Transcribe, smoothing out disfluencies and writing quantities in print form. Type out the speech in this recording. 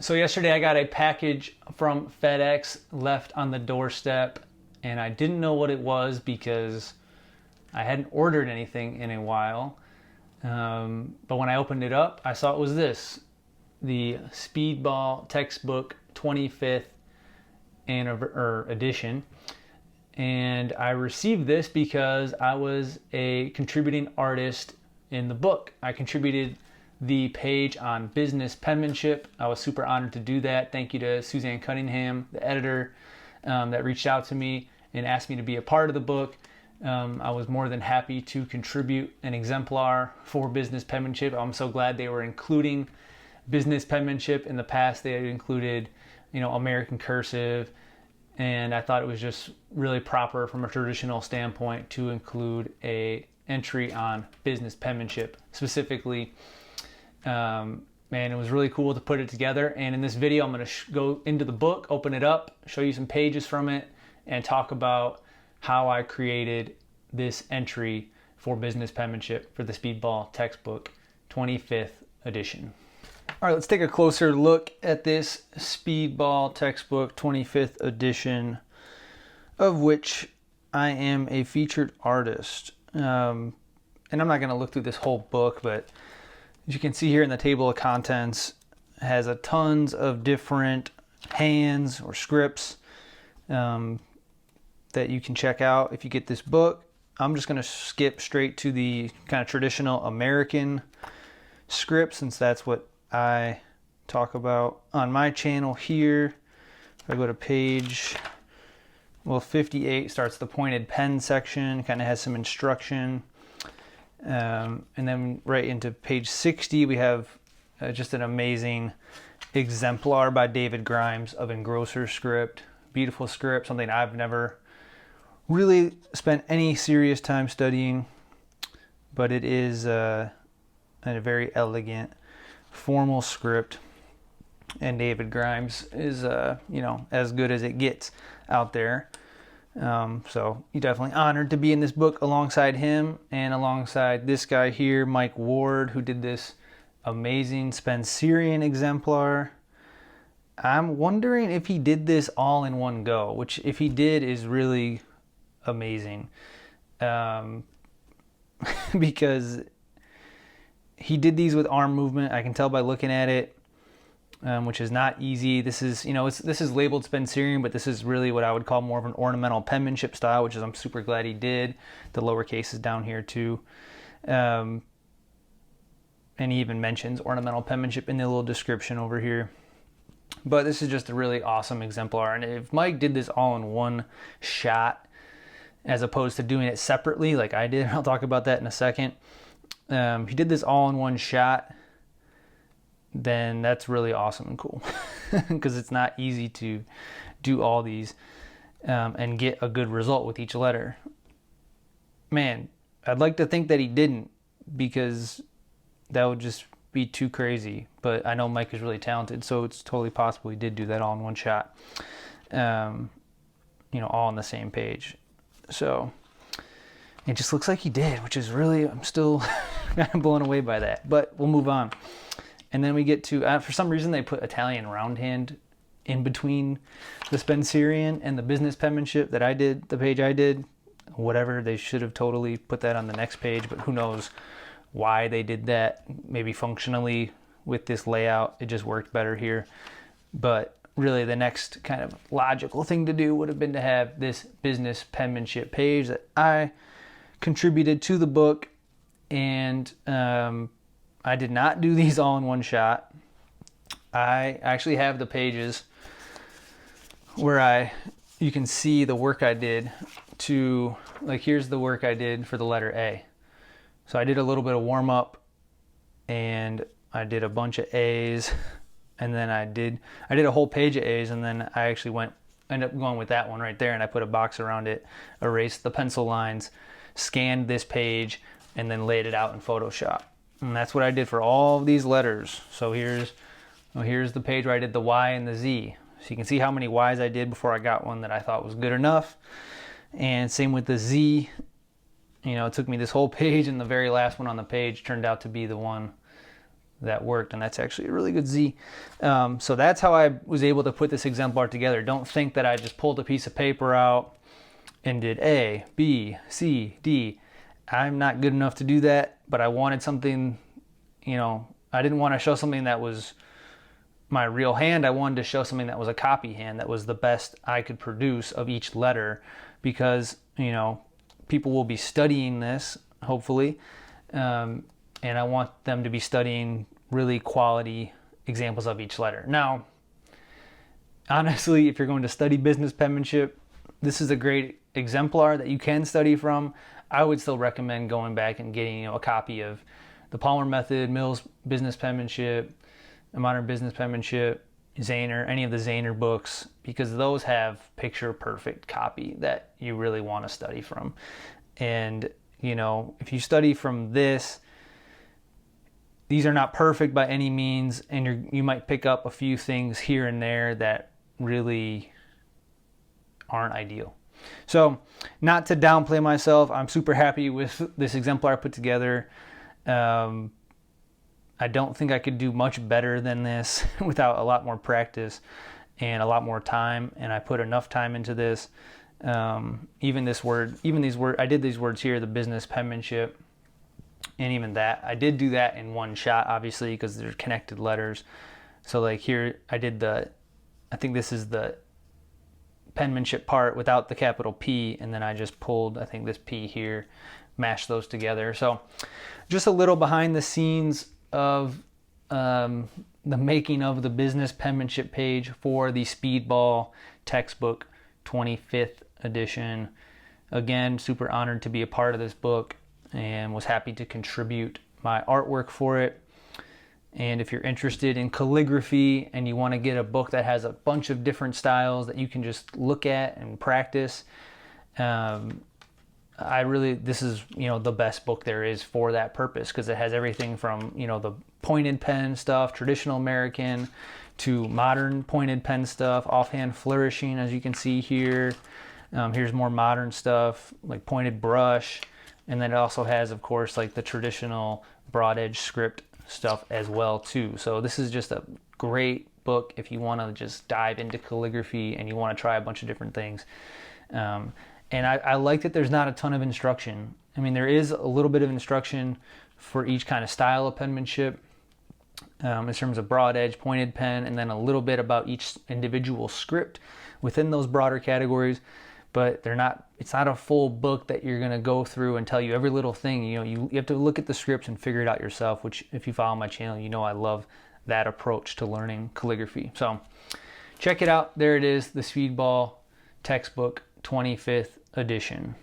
So yesterday I got a package from FedEx left on the doorstep, and I didn't know what it was because I hadn't ordered anything in a while. But when I opened it up, I saw it was this, the Speedball Textbook 25th edition. And I received this because I was a contributing artist in the book. I contributed the page on business penmanship. I was super honored to do that. Thank you to Suzanne Cunningham, the editor, that reached out to me and asked me to be a part of the book. I was more than happy to contribute an exemplar for business penmanship. I'm so glad they were including business penmanship. In the past, they had included, American cursive, and I thought it was just really proper from a traditional standpoint to include a entry on business penmanship specifically. Man, it was really cool to put it together. And in this video, I'm going to go into the book, open it up, show you some pages from it, and talk about how I created this entry for business penmanship for the Speedball Textbook 25th edition. All right, let's take a closer look at this Speedball Textbook 25th edition, of which I am a featured artist. And I'm not going to look through this whole book, but as you can see here in the table of contents, it has a tons of different hands or scripts that you can check out if you get this book. I'm just going to skip straight to the kind of traditional American script, since that's what I talk about on my channel here. If I go to page 58, starts the pointed pen section, kind of has some instruction. And then right into page 60, we have just an amazing exemplar by David Grimes of Engrosser script. Beautiful script, something I've never really spent any serious time studying, but it is a very elegant, formal script. And David Grimes is, as good as it gets out there. So you're definitely honored to be in this book alongside him and alongside this guy here, Mike Ward, who did this amazing Spencerian Exemplar. I'm wondering if he did this all in one go, which if he did is really amazing. Because he did these with arm movement. I can tell by looking at it. Which is not easy. This is, this is labeled Spencerian, but this is really what I would call more of an ornamental penmanship style, which is I'm super glad he did. The lowercase is down here too. And he even mentions ornamental penmanship in the little description over here. But this is just a really awesome exemplar. And if Mike did this all in one shot, as opposed to doing it separately like I did, I'll talk about that in a second. He did this all in one shot, then that's really awesome and cool, because it's not easy to do all these and get a good result with each letter. Man, I'd like to think that he didn't, because that would just be too crazy. But I know Mike is really talented, so it's totally possible he did do that all in one shot, all on the same page. So it just looks like he did, which is really, I'm still kind of blown away by that. But we'll move on. And then we get to, for some reason they put Italian roundhand in between the Spencerian and the business penmanship that I did, the page I did. Whatever, they should have totally put that on the next page, but who knows why they did that. Maybe functionally with this layout, it just worked better here. But really the next kind of logical thing to do would have been to have this business penmanship page that I contributed to the book. And I did not do these all in one shot. I actually have the pages where you can see the work I did to, like, here's the work I did for the letter A. So I did a little bit of warm up, and I did a bunch of A's, and then I did a whole page of A's, and then I actually ended up going with that one right there, and I put a box around it, erased the pencil lines, scanned this page, and then laid it out in Photoshop. And that's what I did for all of these letters. So here's the page where I did the Y and the Z. So you can see how many Y's I did before I got one that I thought was good enough. And same with the Z. It took me this whole page, and the very last one on the page turned out to be the one that worked, and that's actually a really good Z. So that's how I was able to put this exemplar together. Don't think that I just pulled a piece of paper out and did A, B, C, D. I'm not good enough to do that, but I wanted something, you know, I didn't want to show something that was my real hand. I wanted to show something that was a copy hand, that was the best I could produce of each letter, because, you know, people will be studying this, hopefully, and I want them to be studying really quality examples of each letter. Now, honestly, if you're going to study business penmanship, this is a great exemplar that you can study from. I would still recommend going back and getting, you know, a copy of the Palmer Method, Mills Business Penmanship, Modern Business Penmanship, Zahner, any of the Zahner books, because those have picture perfect copy that you really want to study from. And, you know, if you study from this, these are not perfect by any means, and you might pick up a few things here and there that really aren't ideal. So, not to downplay myself, I'm super happy with this exemplar I put together. I don't think I could do much better than this without a lot more practice and a lot more time, and I put enough time into this. Even these words, I did these words here, the business penmanship, and even that, I did do that in one shot, obviously, because they're connected letters. So like here, I think this is the penmanship part without the capital P, and then I just pulled, I think, this P here, mashed those together. So just a little behind the scenes of the making of the business penmanship page for the Speedball Textbook 25th edition. Again, super honored to be a part of this book and was happy to contribute my artwork for it. And if you're interested in calligraphy and you want to get a book that has a bunch of different styles that you can just look at and practice, this is, you know, the best book there is for that purpose, because it has everything from, you know, the pointed pen stuff, traditional American, to modern pointed pen stuff, offhand flourishing, as you can see here. Here's more modern stuff like pointed brush, and then it also has, of course, like the traditional broad edge script stuff as well too. So this is just a great book if you want to just dive into calligraphy and you want to try a bunch of different things. And I like that there's not a ton of instruction. I mean, there is a little bit of instruction for each kind of style of penmanship, in terms of broad edge, pointed pen, and then a little bit about each individual script within those broader categories. But it's not a full book that you're going to go through and tell you every little thing. You know, you have to look at the scripts and figure it out yourself, which, if you follow my channel, you know I love that approach to learning calligraphy. So check it out. There it is, the Speedball Textbook 25th edition.